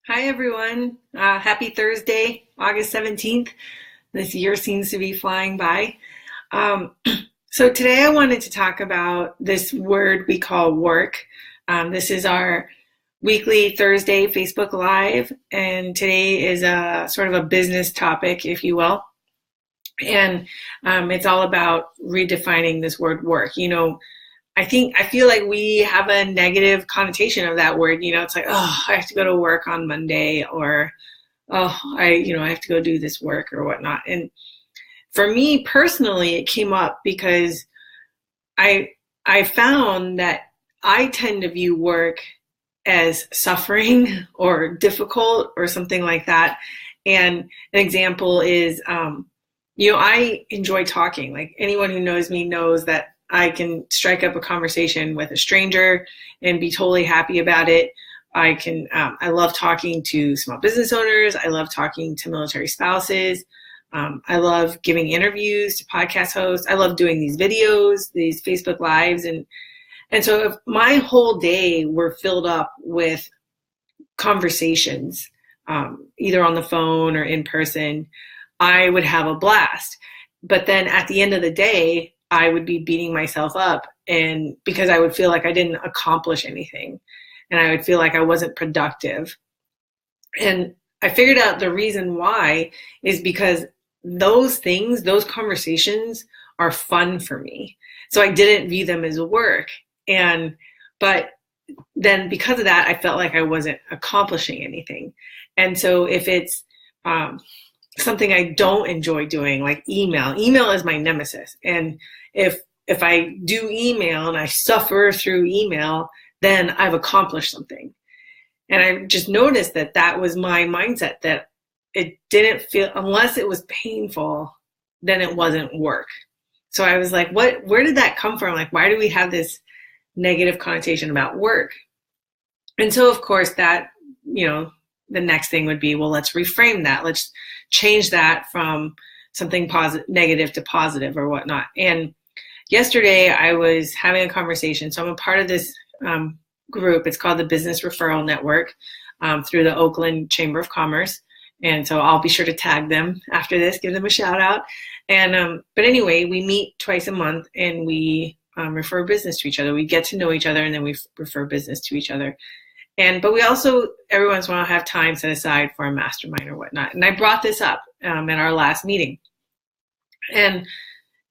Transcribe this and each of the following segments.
Hi, everyone. Happy Thursday, August 17th. This year seems to be flying by. Um, so today I wanted to talk about this word we call work. This is our weekly Thursday Facebook Live, and today is a sort of a business topic, if you will. And it's all about redefining this word work. I feel like we have a negative connotation of that word. It's like, oh, I have to go to work on Monday, or oh, I have to go do this work or whatnot. And for me personally, it came up because I I found that I tend to view work as suffering or difficult or something like that. And an example is, I enjoy talking. Like anyone who knows me knows that I can strike up a conversation with a stranger and be totally happy about it. I love talking to small business owners. I love talking to military spouses. I love giving interviews to podcast hosts. I love doing these videos, these Facebook Lives. And so if my whole day were filled up with conversations, either on the phone or in person, I would have a blast. But then at the end of the day, I would be beating myself up, and because I would feel like I didn't accomplish anything, and I would feel like I wasn't productive. And I figured out the reason why is because those things, those conversations are fun for me. So I didn't view them as work. But then because of that, I felt like I wasn't accomplishing anything. And so if it's something I don't enjoy doing, like email is my nemesis. And if I do email and I suffer through email, then I've accomplished something. And I just noticed that was my mindset, that it didn't feel, unless it was painful, then it wasn't work. So I was like, where did that come from? Like, why do we have this negative connotation about work? And so of course that, the next thing would be, well, let's reframe that. Let's change that from something negative to positive or whatnot. And yesterday I was having a conversation. So I'm a part of this group. It's called the Business Referral Network through the Oakland Chamber of Commerce. And so I'll be sure to tag them after this, give them a shout out. And but anyway, we meet twice a month and we refer business to each other. We get to know each other, and then we refer business to each other. But we also, every once in a while, have time set aside for a mastermind or whatnot. And I brought this up at our last meeting. And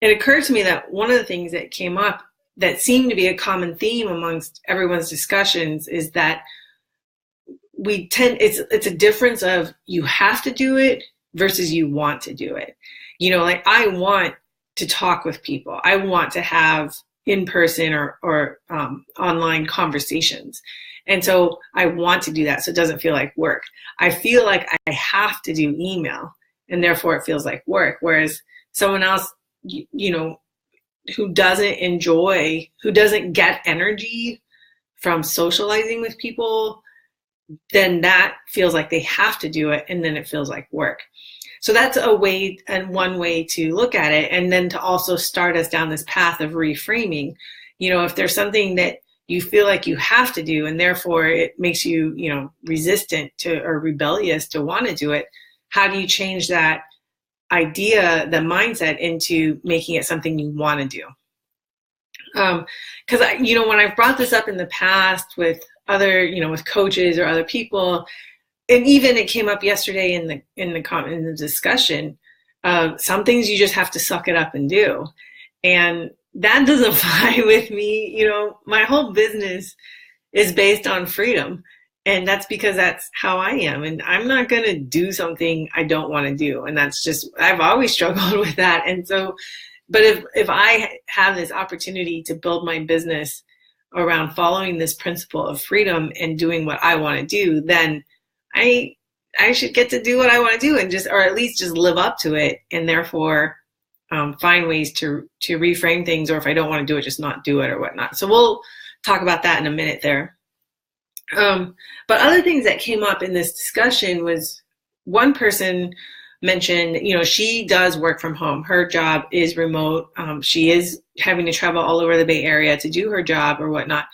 it occurred to me that one of the things that came up that seemed to be a common theme amongst everyone's discussions is that it's a difference of you have to do it versus you want to do it. Like I want to talk with people. I want to have in-person or online conversations. And so I want to do that so it doesn't feel like work. I feel like I have to do email, and therefore it feels like work. Whereas someone else, who doesn't get energy from socializing with people, then that feels like they have to do it, and then it feels like work. So that's a way, and one way to look at it, and then to also start us down this path of reframing. If there's something that you feel like you have to do, and therefore it makes you, resistant to or rebellious to want to do it, how do you change that idea, the mindset, into making it something you want to do? Because when I've brought this up in the past with other, with coaches or other people, and even it came up yesterday in the discussion, some things you just have to suck it up and do. And that doesn't fly with me. My whole business is based on freedom. And that's because that's how I am. And I'm not going to do something I don't want to do. And that's just, I've always struggled with that. And so, but if I have this opportunity to build my business around following this principle of freedom and doing what I want to do, then I should get to do what I want to do, and or at least just live up to it. And therefore, find ways to reframe things, or if I don't want to do it, just not do it or whatnot. So we'll talk about that in a minute there. But other things that came up in this discussion was, one person mentioned, she does work from home. Her job is remote. She is having to travel all over the Bay Area to do her job or whatnot.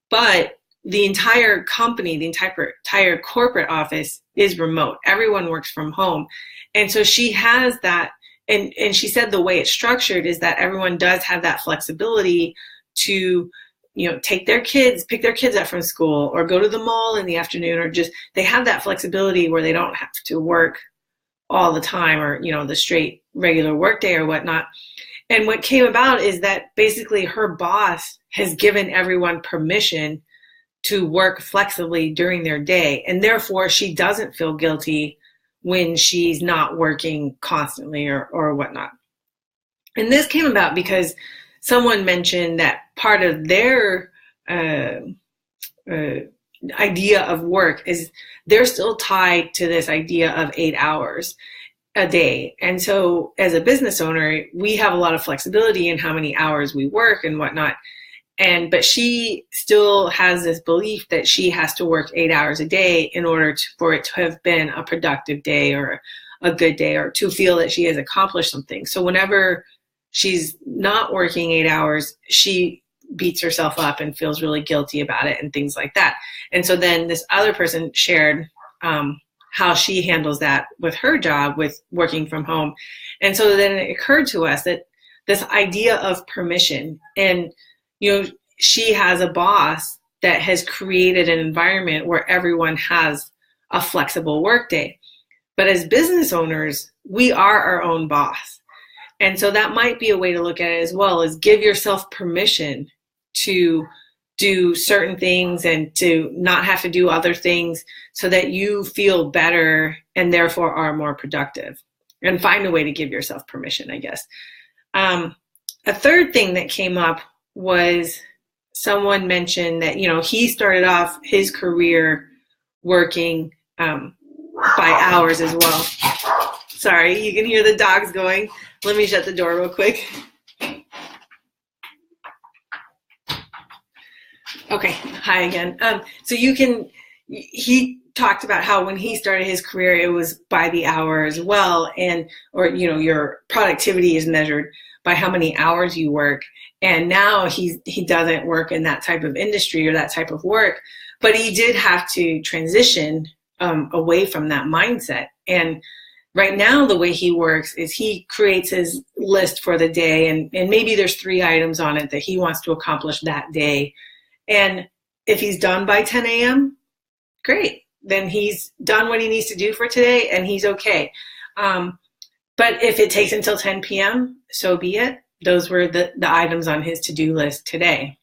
But the entire company, the entire corporate office is remote. Everyone works from home. And so she has that, and she said the way it's structured is that everyone does have that flexibility to, pick their kids up from school, or go to the mall in the afternoon, or just, they have that flexibility where they don't have to work all the time, or, the straight regular work day or whatnot. And what came about is that basically her boss has given everyone permission to work flexibly during their day. And therefore she doesn't feel guilty when she's not working constantly or whatnot. And this came about because someone mentioned that part of their idea of work is they're still tied to this idea of 8 hours a day. And so as a business owner, we have a lot of flexibility in how many hours we work and whatnot. But she still has this belief that she has to work 8 hours a day in order for it to have been a productive day or a good day, or to feel that she has accomplished something. So whenever she's not working 8 hours, she beats herself up and feels really guilty about it and things like that. And so then this other person shared how she handles that with her job, with working from home. And so then it occurred to us that this idea of permission, and she has a boss that has created an environment where everyone has a flexible workday. But as business owners, we are our own boss. And so that might be a way to look at it as well, is give yourself permission to do certain things and to not have to do other things, so that you feel better and therefore are more productive. And find a way to give yourself permission, I guess. A third thing that came up was someone mentioned that, he started off his career working by hours as well. Sorry, you can hear the dogs going. Let me shut the door real quick. Okay, hi again. So he talked about how when he started his career, it was by the hour as well. Your productivity is measured by how many hours you work. And now he doesn't work in that type of industry or that type of work, but he did have to transition away from that mindset. And right now, the way he works is he creates his list for the day, and maybe there's 3 items on it that he wants to accomplish that day. And if he's done by 10 a.m., great. Then he's done what he needs to do for today, and he's okay. But if it takes until 10 p.m., so be it. Those were the items on his to-do list today.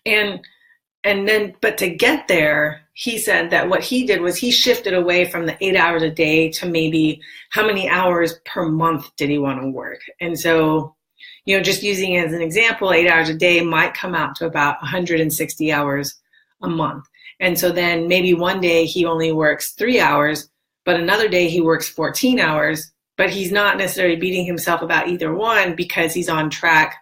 But to get there, he said that what he did was he shifted away from the 8 hours a day to maybe how many hours per month did he want to work. And so, just using it as an example, 8 hours a day might come out to about 160 hours a month. And so then maybe one day he only works 3 hours, but another day he works 14 hours, but he's not necessarily beating himself about either one because he's on track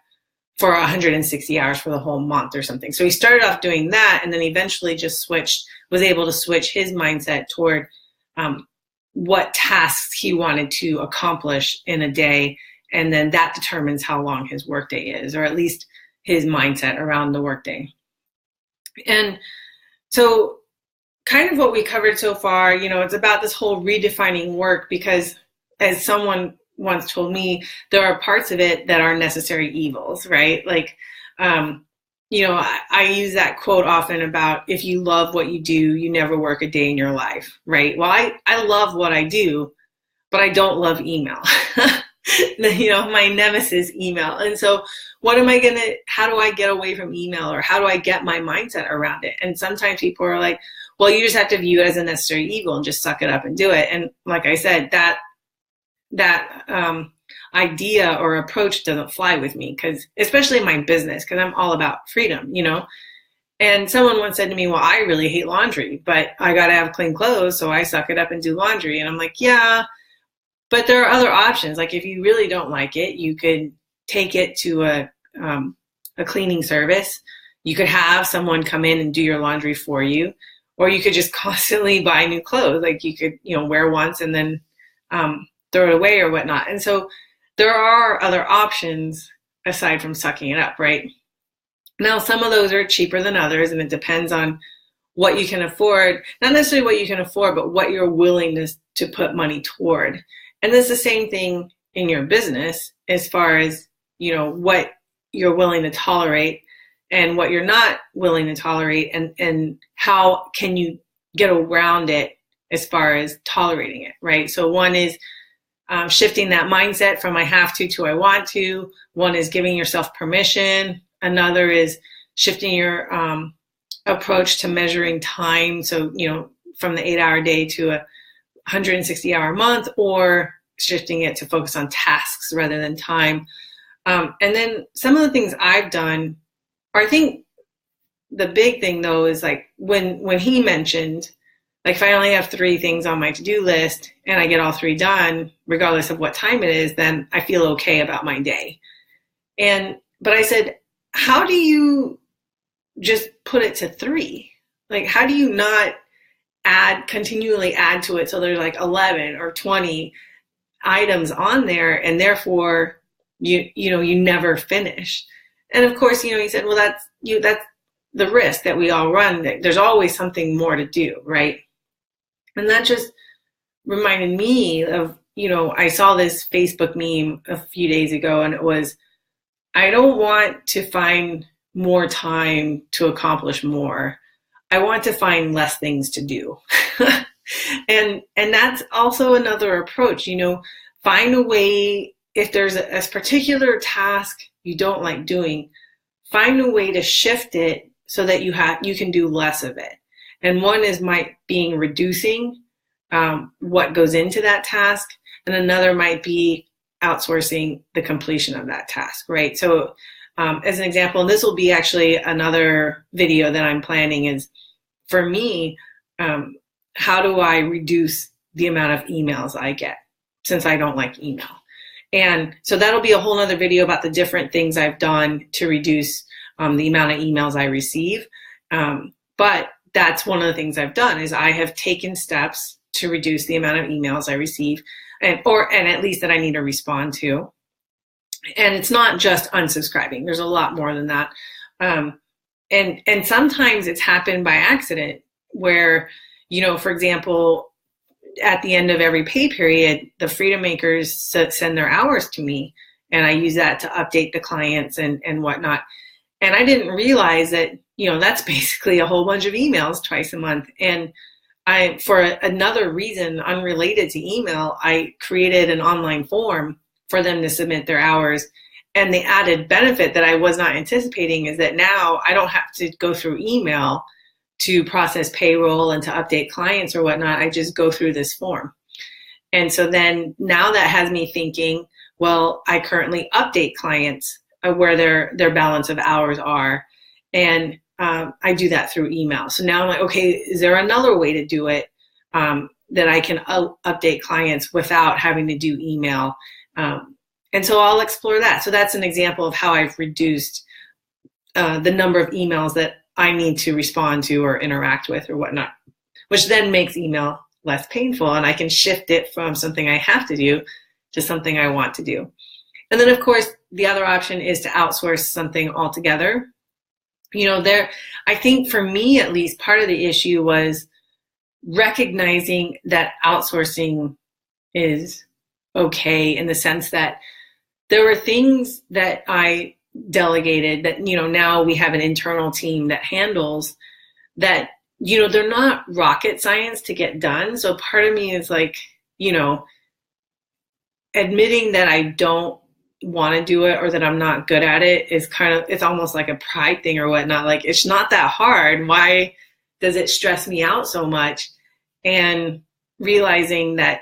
for 160 hours for the whole month or something. So he started off doing that, and then eventually just was able to switch his mindset toward what tasks he wanted to accomplish in a day. And then that determines how long his workday is, or at least his mindset around the workday. And so kind of what we covered so far, it's about this whole redefining work, because as someone once told me, there are parts of it that are necessary evils, right? Like, I use that quote often about, if you love what you do, you never work a day in your life, right? Well, I love what I do, but I don't love email. My nemesis, email. And so how do I get away from email, or how do I get my mindset around it? And sometimes people are like, well, you just have to view it as a necessary evil and just suck it up and do it. And like I said, that idea or approach doesn't fly with me, because especially in my business, because I'm all about freedom, And someone once said to me, well, I really hate laundry, but I got to have clean clothes, so I suck it up and do laundry. And I'm like, yeah, but there are other options. Like, if you really don't like it, you could take it to a cleaning service. You could have someone come in and do your laundry for you, or you could just constantly buy new clothes. Like, you could, wear once and then throw it away or whatnot. And so there are other options aside from sucking it up, right? Now, some of those are cheaper than others, and it depends on what you can afford, not necessarily what you can afford, but what your willingness to put money toward. And it's the same thing in your business as far as, what you're willing to tolerate and what you're not willing to tolerate, and how can you get around it as far as tolerating it, right? So one is shifting that mindset from I have to I want to. One is giving yourself permission. Another is shifting your approach to measuring time. So, from the 8-hour day to a 160-hour month, or shifting it to focus on tasks rather than time. And then some of the things I've done, or I think the big thing though is like when he mentioned, like if I only have 3 things on my to-do list and I get all 3 done, regardless of what time it is, then I feel okay about my day. But I said, how do you just put it to 3? Like, how do you not continually add to it so there's like 11 or 20 items on there, and therefore you never finish? And of course, he said, well, that's the risk that we all run. That there's always something more to do, right? And that just reminded me of, I saw this Facebook meme a few days ago, and it was, I don't want to find more time to accomplish more. I want to find less things to do. and that's also another approach, find a way. If there's a particular task you don't like doing, find a way to shift it so that you can do less of it. And one is being reducing what goes into that task, and another might be outsourcing the completion of that task, right? So as an example, and this will be actually another video that I'm planning, is for me, how do I reduce the amount of emails I get, since I don't like email? And so that'll be a whole other video about the different things I've done to reduce the amount of emails I receive. But that's one of the things I've done, is I have taken steps to reduce the amount of emails I receive, and at least that I need to respond to. And it's not just unsubscribing. There's a lot more than that. And sometimes it's happened by accident where, for example, at the end of every pay period, the Freedom Makers send their hours to me, and I use that to update the clients and whatnot. And I didn't realize that, that's basically a whole bunch of emails twice a month. And for another reason unrelated to email, I created an online form for them to submit their hours. And the added benefit that I was not anticipating is that now I don't have to go through email to process payroll and to update clients or whatnot. I just go through this form. And so then now that has me thinking, well, I currently update clients where their balance of hours are. And I do that through email. So now I'm like, okay, is there another way to do it that I can update clients without having to do email? And so I'll explore that. So that's an example of how I've reduced the number of emails that I need to respond to or interact with or whatnot, which then makes email less painful, and I can shift it from something I have to do to something I want to do. And then, of course, the other option is to outsource something altogether. I think for me, at least, part of the issue was recognizing that outsourcing is okay, in the sense that there were things that I delegated that, now we have an internal team that handles that, they're not rocket science to get done. So part of me is like, admitting that I don't want to do it or that I'm not good at it is it's almost like a pride thing or whatnot. Like, it's not that hard. Why does it stress me out so much? And realizing that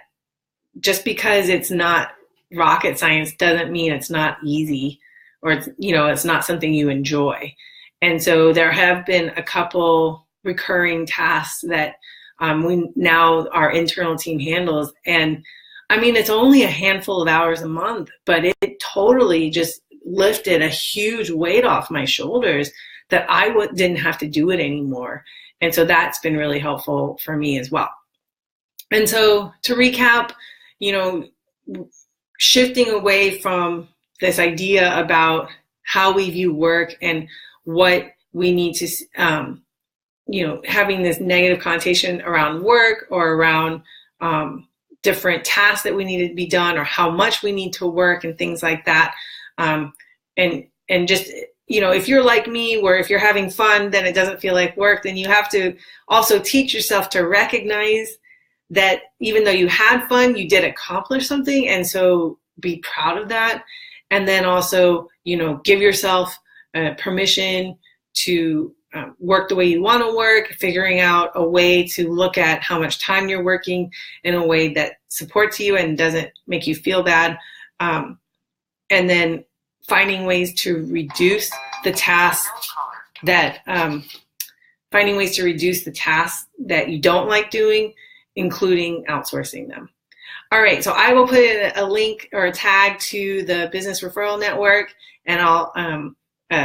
just because it's not rocket science doesn't mean it's not easy, or it's not something you enjoy. And so there have been a couple recurring tasks that our internal team handles. And I mean, it's only a handful of hours a month, but it totally just lifted a huge weight off my shoulders that I didn't have to do it anymore. And so that's been really helpful for me as well. And so to recap, shifting away from this idea about how we view work and what we need to, having this negative connotation around work or around different tasks that we need to be done, or how much we need to work and things like that. And just, if you're like me, where if you're having fun, then it doesn't feel like work, then you have to also teach yourself to recognize that even though you had fun, you did accomplish something. And so be proud of that. And then also, give yourself permission to work the way you want to work, figuring out a way to look at how much time you're working in a way that supports you and doesn't make you feel bad. And then finding ways to reduce the tasks that you don't like doing, including outsourcing them. All right, so I will put in a link or a tag to the Business Referral Network, and I'll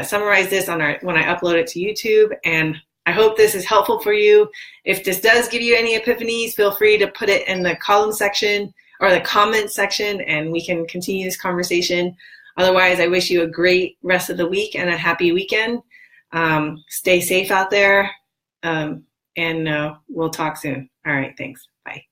summarize this when I upload it to YouTube. And I hope this is helpful for you. If this does give you any epiphanies, feel free to put it in the column section or the comment section, and we can continue this conversation. Otherwise, I wish you a great rest of the week and a happy weekend. Stay safe out there, and we'll talk soon. All right, thanks. Bye.